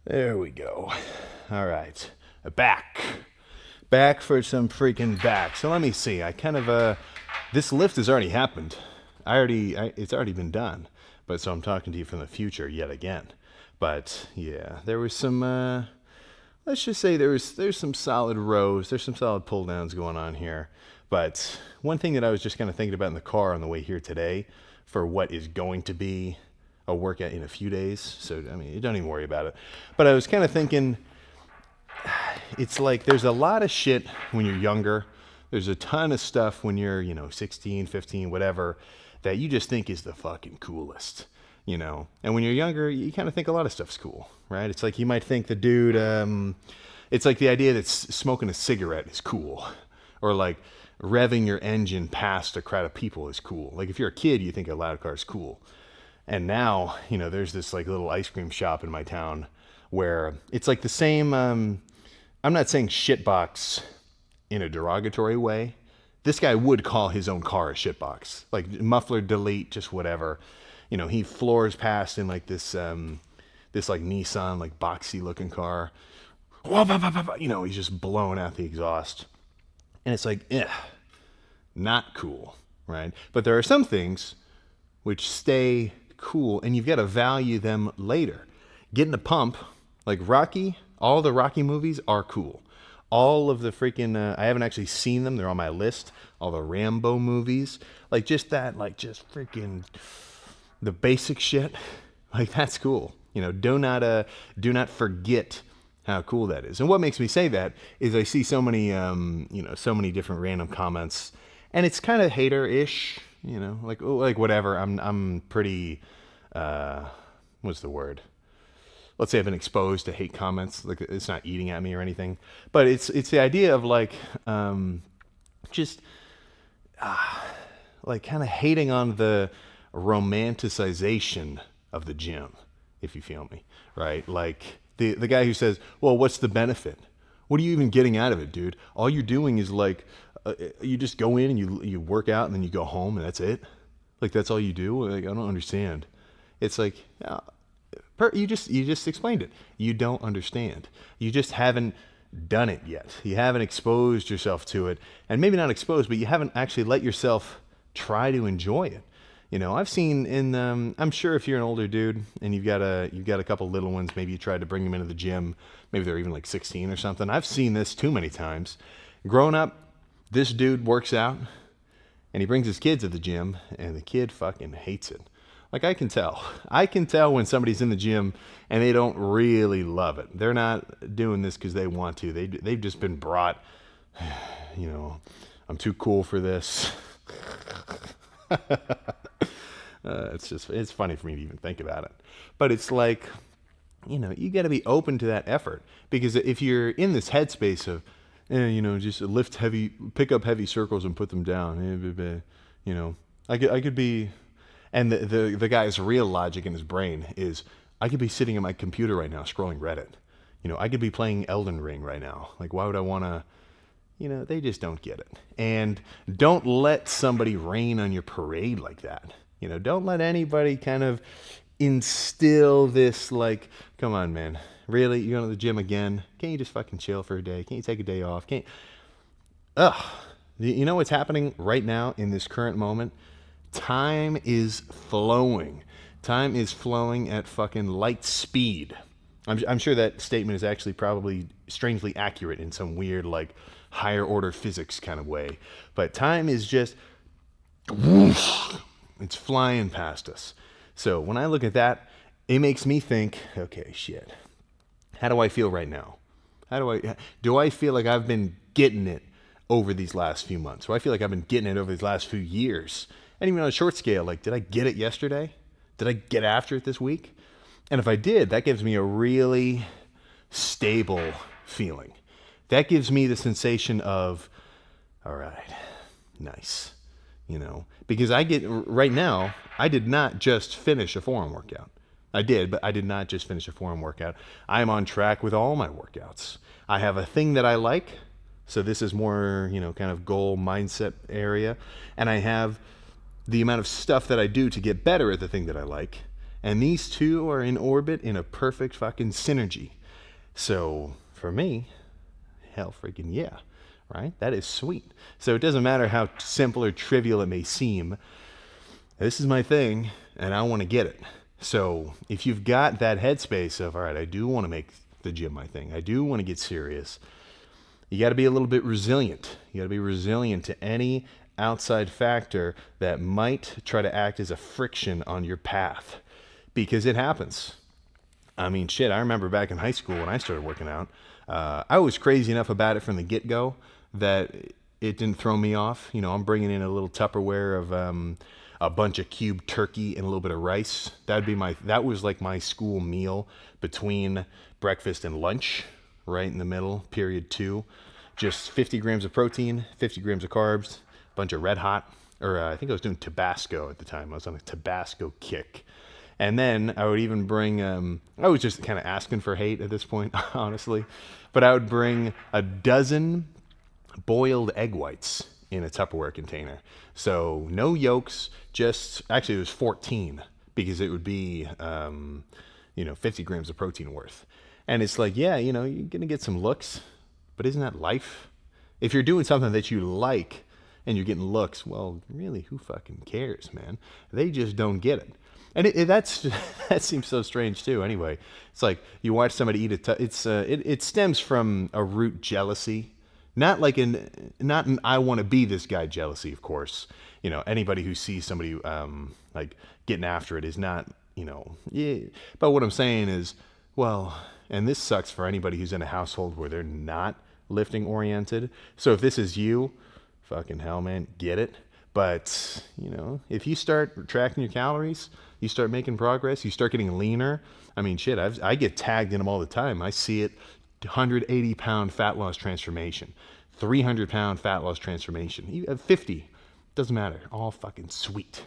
There we go. All right. Back. Back for some freaking back. So let me see. I kind of this lift has already happened. It's already been done. But so I'm talking to you from the future yet again. But yeah, there was some let's just say there's some solid rows, there's some solid pull downs going on here. But one thing that I was just kind of thinking about in the car on the way here today for what is going to be a workout in a few days. So I mean, don't even worry about it. But I was kind of thinking, it's like there's a lot of shit when you're younger. There's a ton of stuff when you're, 16, 15, whatever, that you just think is the fucking coolest. And when you're younger, you kind of think a lot of stuff's cool, right? It's like you might think the dude, it's like the idea that smoking a cigarette is cool, or like revving your engine past a crowd of people is cool. Like if you're a kid, you think a loud car is cool. And now, there's this like little ice cream shop in my town where it's like the same. I'm not saying shitbox in a derogatory way. This guy would call his own car a shitbox, like muffler delete, just whatever. He floors past in like this like Nissan like boxy looking car. He's just blowing out the exhaust, and it's like, not cool, right? But there are some things which stay cool, and you've got to value them later. Getting a pump, like Rocky, all the Rocky movies are cool. All of the freaking, I haven't actually seen them, they're on my list. All the Rambo movies, like just that, like just freaking the basic shit, like that's cool. Do not forget how cool that is. And what makes me say that is I see so many, so many different random comments, and it's kind of hater-ish, like whatever. I'm pretty, what's the word? Let's say I've been exposed to hate comments. Like it's not eating at me or anything, but it's the idea of like, just, like kind of hating on the romanticization of the gym, if you feel me, right? Like the guy who says, well, what's the benefit? What are you even getting out of it, dude? All you're doing is like, you just go in and you work out and then you go home and that's it. Like that's all you do. Like I don't understand. It's like you just explained it. You don't understand. You just haven't done it yet. You haven't exposed yourself to it, and maybe not exposed, but you haven't actually let yourself try to enjoy it. I've seen in I'm sure if you're an older dude and you've got a couple little ones, maybe you tried to bring them into the gym, maybe they're even like 16 or something. I've seen this too many times. Growing up, this dude works out and he brings his kids to the gym and the kid fucking hates it. Like I can tell. I can tell when somebody's in the gym and they don't really love it. They're not doing this because they want to. They've just been brought, I'm too cool for this. It's funny for me to even think about it. But it's like, you got to be open to that effort, because if you're in this headspace of, just lift heavy, pick up heavy circles and put them down, I could be, and the guy's real logic in his brain is, I could be sitting at my computer right now scrolling Reddit. I could be playing Elden Ring right now. Like, why would I want to? They just don't get it. And don't let somebody rain on your parade like that. Don't let anybody kind of instill this, like, come on, man. Really? You're going to the gym again? Can't you just fucking chill for a day? Can't you take a day off? Ugh. You know what's happening right now in this current moment? Time is flowing. Time is flowing at fucking light speed. I'm sure that statement is actually probably strangely accurate in some weird, like, higher order physics kind of way. But time is just, whoosh, it's flying past us. So when I look at that, it makes me think, okay, shit. How do I feel right now? Do I feel like I've been getting it over these last few months? Do I feel like I've been getting it over these last few years? And even on a short scale, like, did I get it yesterday? Did I get after it this week? And if I did, that gives me a really stable feeling. That gives me the sensation of, all right, nice. Because right now, I did not just finish a forearm workout. I did, but I did not just finish a forearm workout. I'm on track with all my workouts. I have a thing that I like. So this is more, kind of goal mindset area. And I have the amount of stuff that I do to get better at the thing that I like. And these two are in orbit in a perfect fucking synergy. So for me, hell freaking yeah, right? That is sweet. So it doesn't matter how simple or trivial it may seem. This is my thing, and I want to get it. So if you've got that headspace of, all right, I do want to make the gym my thing, I do want to get serious, you got to be a little bit resilient. You got to be resilient to any outside factor that might try to act as a friction on your path, because it happens. I mean, shit, I remember back in high school when I started working out, I was crazy enough about it from the get-go that it didn't throw me off. You know, I'm bringing in a little Tupperware of a bunch of cubed turkey and a little bit of rice. That was like my school meal between breakfast and lunch, right in the middle, period 2. Just 50 grams of protein, 50 grams of carbs, a bunch of Red Hot, or I think I was doing Tabasco at the time. I was on a Tabasco kick. And then I would even bring, I was just kind of asking for hate at this point, honestly, but I would bring a dozen boiled egg whites in a Tupperware container. So no yolks, actually it was 14 because it would be, 50 grams of protein worth. And it's like, yeah, you're going to get some looks, but isn't that life? If you're doing something that you like and you're getting looks, well, really, who fucking cares, man? They just don't get it. And that seems so strange too. Anyway, it's like you watch somebody eat it stems from a root jealousy, not an I want to be this guy jealousy. Of course, anybody who sees somebody like getting after it is not, yeah. But what I'm saying is, well, and this sucks for anybody who's in a household where they're not lifting oriented. So if this is you, fucking hell, man, get it. But, if you start tracking your calories, you start making progress, you start getting leaner. I mean, shit, I get tagged in them all the time. I see it, 180-pound fat loss transformation, 300-pound fat loss transformation, 50, doesn't matter, all fucking sweet.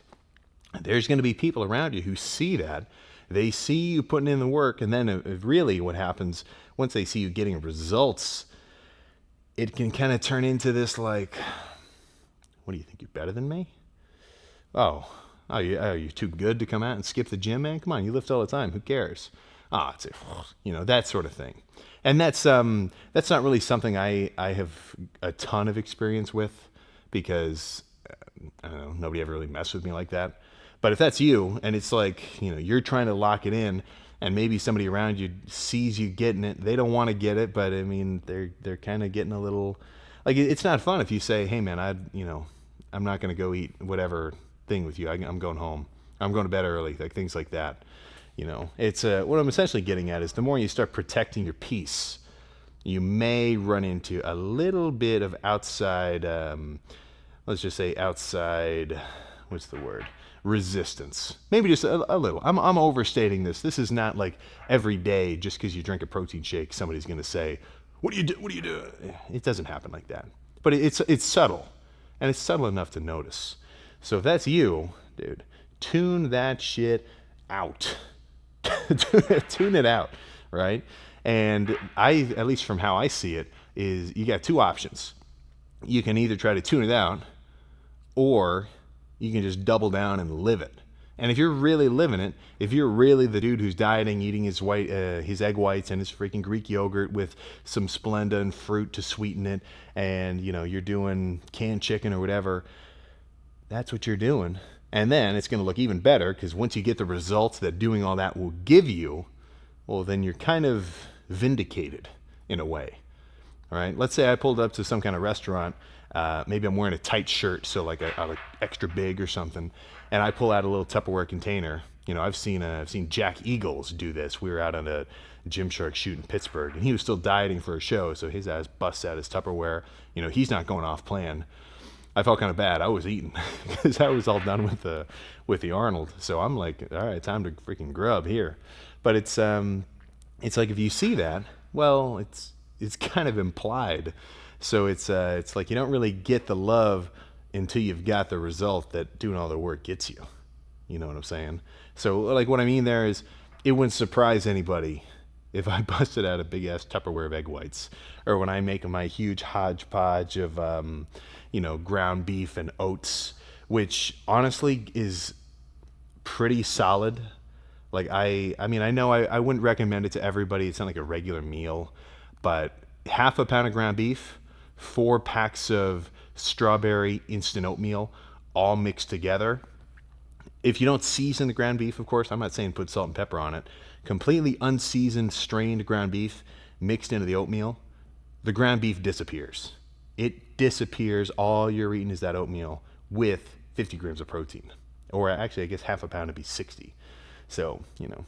There's going to be people around you who see that. They see you putting in the work, and then really what happens, once they see you getting results, it can kind of turn into this like, what do you think, you're better than me? Oh, you're too good to come out and skip the gym, man? Come on, you lift all the time. Who cares? That sort of thing. And that's not really something I have a ton of experience with because, I don't know, nobody ever really messed with me like that. But if that's you, and it's like, you're trying to lock it in, and maybe somebody around you sees you getting it, they don't want to get it, but I mean, they're kind of getting a little, like, it's not fun if you say, hey man, I'm not going to go eat whatever thing with you. I'm going home. I'm going to bed early, like things like that. It's what I'm essentially getting at is the more you start protecting your peace, you may run into a little bit of outside, let's just say outside, what's the word? Resistance. Maybe just a little. I'm overstating this. This is not like every day just because you drink a protein shake, somebody's going to say, what do you do? What do you do? It doesn't happen like that. But it's subtle. And it's subtle enough to notice. So if that's you, dude, tune that shit out. Tune it out, right? And at least from how I see it, is you got two options. You can either try to tune it out, or you can just double down and live it. And if you're really living it, if you're really the dude who's dieting, eating his egg whites and his freaking Greek yogurt with some Splenda and fruit to sweeten it, and you're doing canned chicken or whatever, that's what you're doing. And then it's going to look even better because once you get the results that doing all that will give you, well, then you're kind of vindicated in a way. All right. Let's say I pulled up to some kind of restaurant. Maybe I'm wearing a tight shirt, so like a extra big or something, and I pull out a little Tupperware container. I've seen Jack Eagles do this. We were out on a Gymshark shoot in Pittsburgh, and he was still dieting for a show, so his ass busts out his Tupperware. He's not going off plan. I felt kind of bad. I was eating because I was all done with the Arnold. So I'm like, all right, time to freaking grub here. But it's like if you see that, well, it's kind of implied. So it's like you don't really get the love until you've got the result that doing all the work gets you. You know what I'm saying? So like what I mean there is it wouldn't surprise anybody if I busted out a big ass Tupperware of egg whites, or when I make my huge hodgepodge of ground beef and oats, which honestly is pretty solid. Like I mean, I know I wouldn't recommend it to everybody. It's not like a regular meal, but half a pound of ground beef, 4 packs of strawberry instant oatmeal, all mixed together. If you don't season the ground beef, of course, I'm not saying put salt and pepper on it. Completely unseasoned, strained ground beef mixed into the oatmeal, the ground beef disappears. It disappears. All you're eating is that oatmeal with 50 grams of protein. Or actually, I guess half a pound would be 60. So, you know,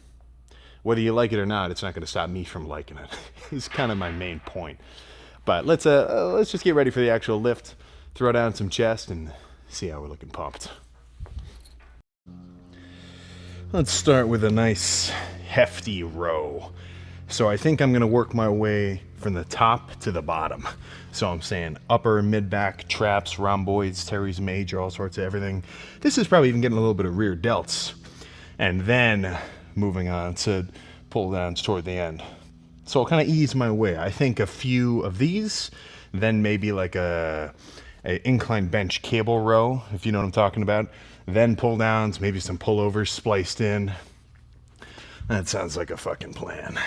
whether you like it or not, it's not going to stop me from liking it. It's kind of my main point. But let's just get ready for the actual lift, throw down some chest, and see how we're looking pumped. Let's start with a nice hefty row. So I think I'm going to work my way from the top to the bottom. So I'm saying upper, mid-back, traps, rhomboids, teres major, all sorts of everything. This is probably even getting a little bit of rear delts. And then moving on to pull downs toward the end. So I'll kind of ease my way. I think a few of these, then maybe like a incline bench cable row, if you know what I'm talking about. Then pull downs, maybe some pullovers spliced in. That sounds like a fucking plan.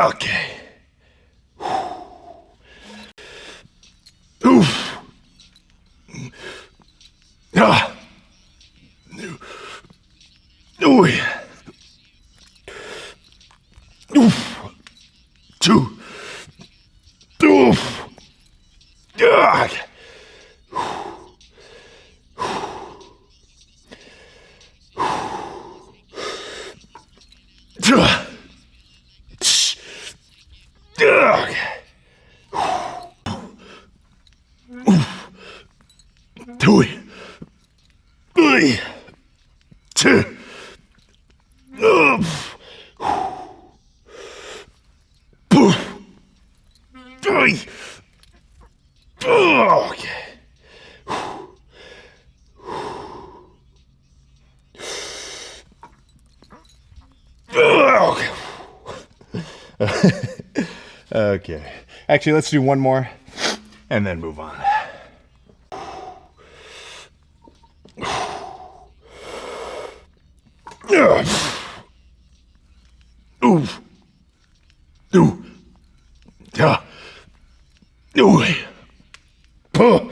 Okay. Oof. Ah. Ooh. Oof. Two. Oof. Ah. Okay. Actually, let's do one more and then move on. Ooh. Ooh. Yeah. Ooh. Puh.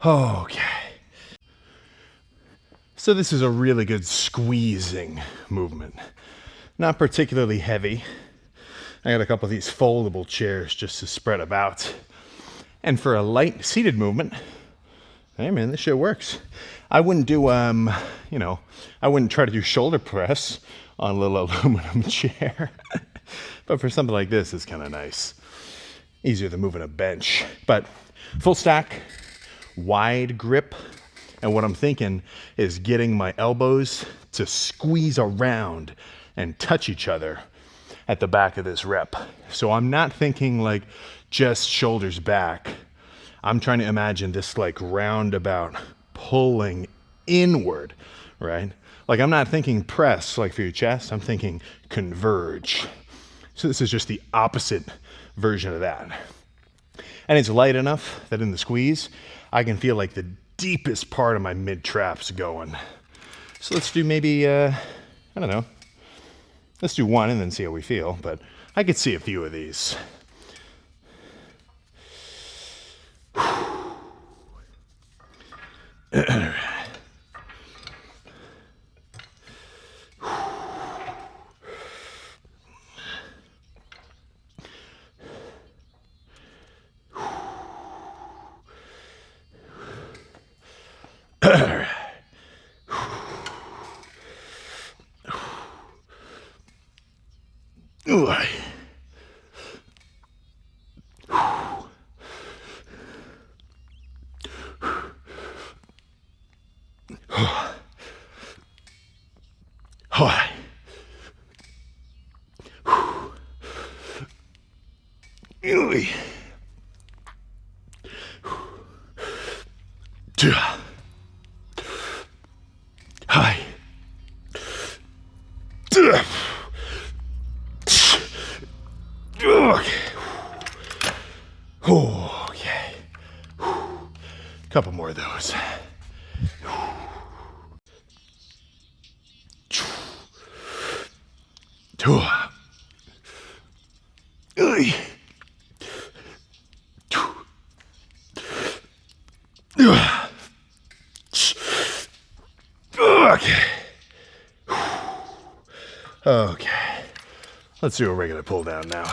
Okay. So this is a really good squeezing movement. Not particularly heavy. I got a couple of these foldable chairs just to spread about. And for a light seated movement, hey man, this shit works. I wouldn't do, I wouldn't try to do shoulder press on a little aluminum chair. But for something like this, it's kind of nice. Easier than moving a bench. But full stack, wide grip. And what I'm thinking is getting my elbows to squeeze around and touch each other at the back of this rep. So I'm not thinking like just shoulders back. I'm trying to imagine this like roundabout pulling inward, right? Like I'm not thinking press like for your chest, I'm thinking converge. So this is just the opposite version of that. And it's light enough that in the squeeze, I can feel like the deepest part of my mid-traps going. So let's do maybe, I don't know, let's do one and then see how we feel, but I could see a few of these. Okay. Couple more of those. Okay. Let's do a regular pull down now.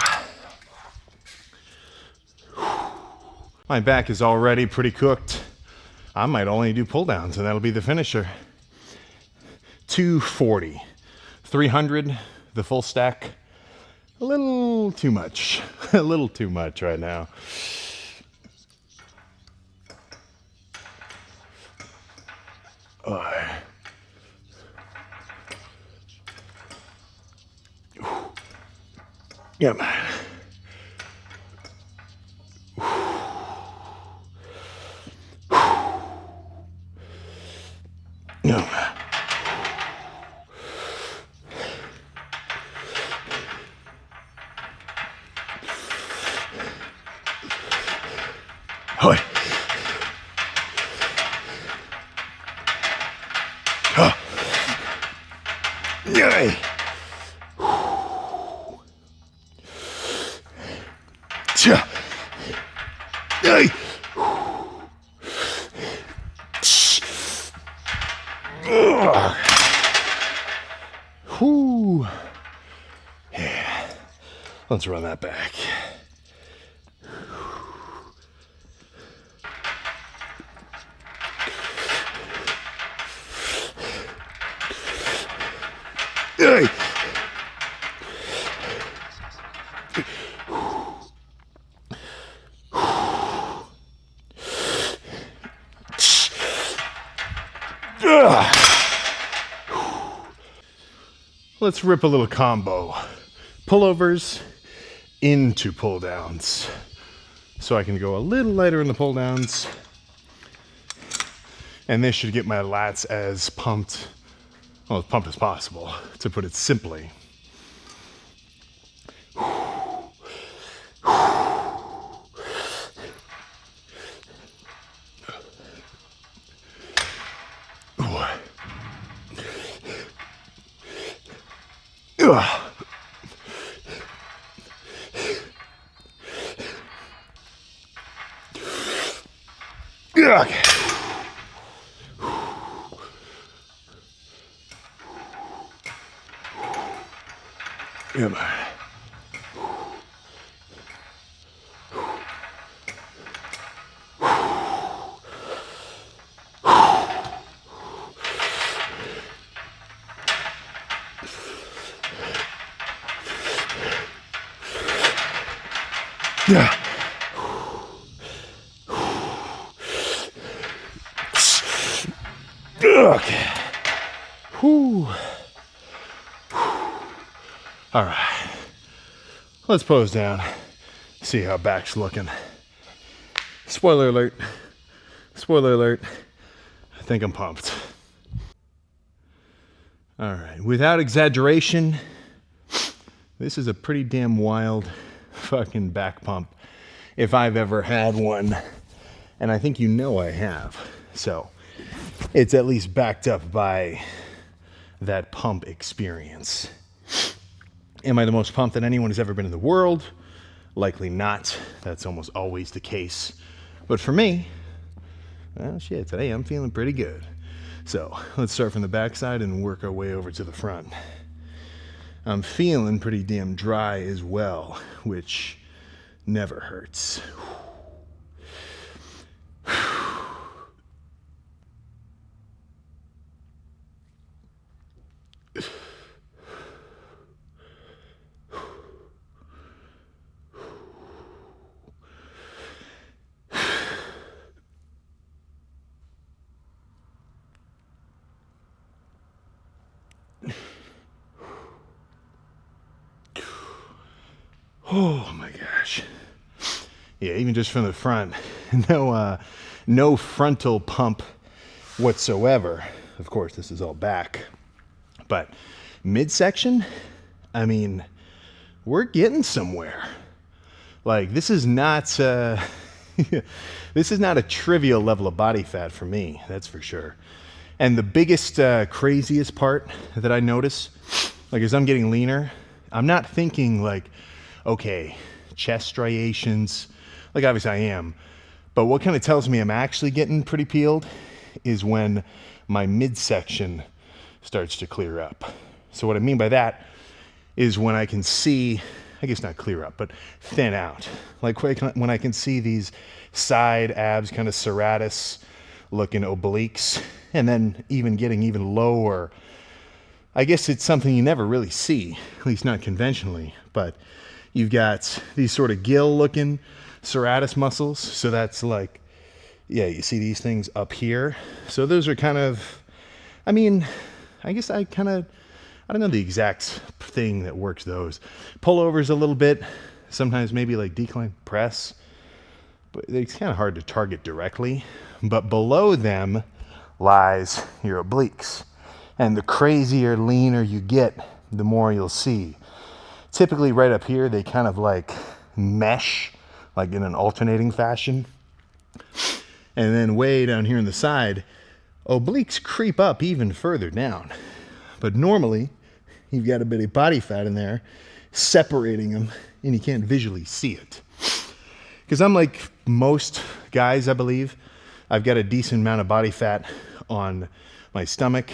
My back is already pretty cooked. I might only do pull downs and that'll be the finisher. 240. 300, the full stack. A little too much. A little too much right now. Yeah, man. Hoy. Yay. Cha. Yay. Whew. Yeah. Let's run that back. Hey. Let's rip a little combo. Pullovers into pull downs. So I can go a little lighter in the pull downs. And this should get my lats as pumped, well, as pumped as possible, to put it simply. Okay. Yeah, man. Yeah. Okay. Whew. All right. Let's pose down. See how back's looking. Spoiler alert. Spoiler alert. I think I'm pumped. All right, without exaggeration, this is a pretty damn wild fucking back pump if I've ever had one. And I think you know I have. So it's at least backed up by that pump experience. Am I the most pumped that anyone has ever been in the world? Likely not. That's almost always the case. But for me, well, shit, today I'm feeling pretty good. So let's start from the backside and work our way over to the front. I'm feeling pretty damn dry as well, which never hurts. Oh my gosh. Yeah, even just from the front, no frontal pump whatsoever. Of course, this is all back. But midsection, I mean, we're getting somewhere. Like, this is not this is not a trivial level of body fat for me, that's for sure. And the biggest, craziest part that I notice, like as I'm getting leaner, I'm not thinking like, okay, chest striations, like obviously I am, but what kind of tells me I'm actually getting pretty peeled is when my midsection starts to clear up. So what I mean by that is when I can see, I guess not clear up, but thin out. Like when I can see these side abs, kind of serratus looking obliques, and then even getting even lower. I guess it's something you never really see, at least not conventionally, but you've got these sort of gill looking serratus muscles. So that's like, yeah, you see these things up here. So those are kind of, I mean, I guess I don't know the exact thing that works those. Pullovers a little bit, sometimes maybe like decline press, but it's kind of hard to target directly. But below them lies your obliques. And the crazier, leaner you get, the more you'll see. Typically right up here, they kind of like mesh, like in an alternating fashion. And then way down here on the side, obliques creep up even further down. But normally, you've got a bit of body fat in there separating them, and you can't visually see it. Because I'm like most guys, I believe, I've got a decent amount of body fat on my stomach,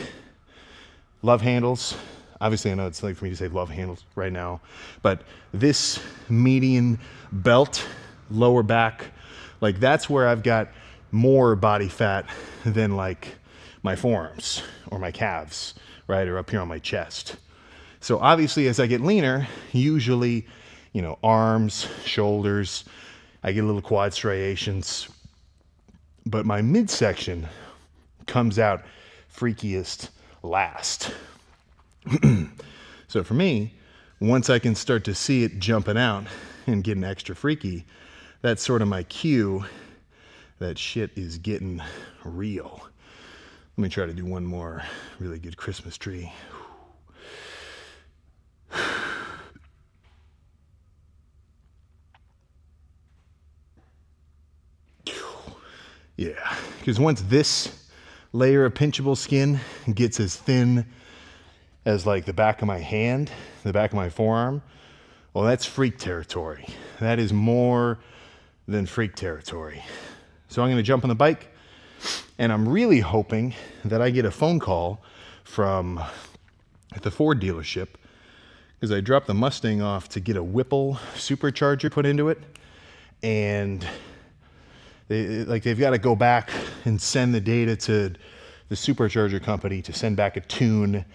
love handles. Obviously, I know it's late for me to say love handles right now, but this median belt, lower back, like that's where I've got more body fat than like my forearms or my calves, right? Or up here on my chest. So obviously, as I get leaner, usually, arms, shoulders, I get a little quad striations, but my midsection comes out freakiest last. So for me, once I can start to see it jumping out and getting extra freaky, that's sort of my cue that shit is getting real. Let me try to do one more really good Christmas tree. Yeah, because once this layer of pinchable skin gets as thin as like the back of my hand, the back of my forearm, well, that's freak territory. That is more than freak territory. So I'm going to jump on the bike, and I'm really hoping that I get a phone call from the Ford dealership, because I dropped the Mustang off to get a Whipple supercharger put into it, and they've got to go back and send the data to the supercharger company to send back a tune,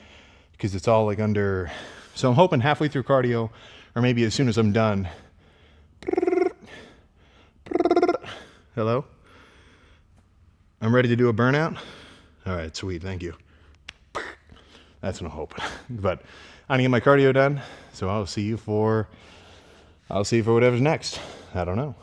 because it's all like under. So I'm hoping halfway through cardio, or maybe as soon as I'm done. Hello? I'm ready to do a burnout? All right, sweet, thank you. That's what I'm hoping. But I'm gonna get my cardio done, so I'll see you for whatever's next. I don't know.